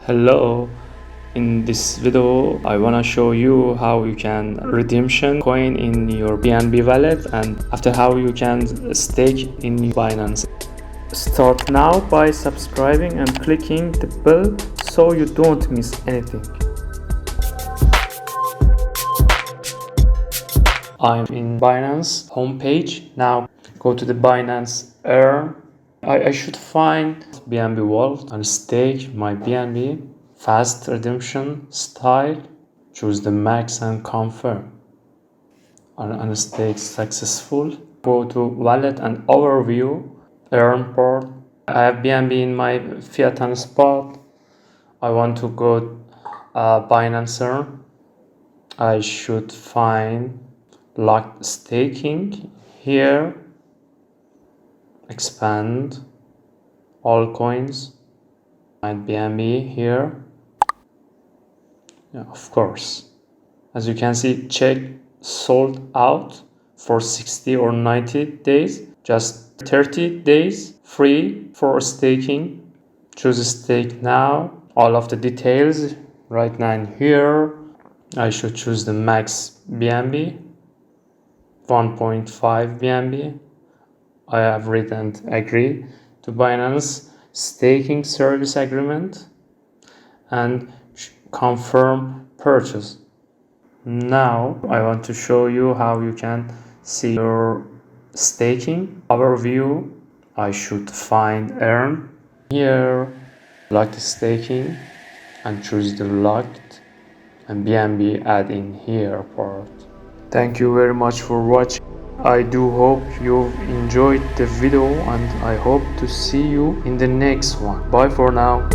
Hello, in this video I wanna show you how you can redemption coin in your BNB wallet and after how you can stake in Binance. Start now by subscribing and clicking the bell so you don't miss anything. I'm in Binance homepage. Now go to the Binance Earn. I should find BNB wallet and stake my BNB. Fast redemption style. Choose the max and confirm. And stake successful. Go to wallet and overview. Earn port. I have BNB in my fiat and spot. I want to go Binance Earn. I should find locked staking here. Expand all coins. Find BNB here. Yeah, of course. As you can see, check sold out for 60 or 90 days. Just 30 days free for staking. Choose stake now. All of the details right now in here. I should choose the max BNB. 1.5 BNB. I have written agree to Binance staking service agreement and confirm purchase. Now I want to show you how you can see your staking overview. I should find earn here, locked staking and choose the locked and BNB add in here part. Thank you very much for watching. I do hope you've enjoyed the video and I hope to see you in the next one. Bye for now.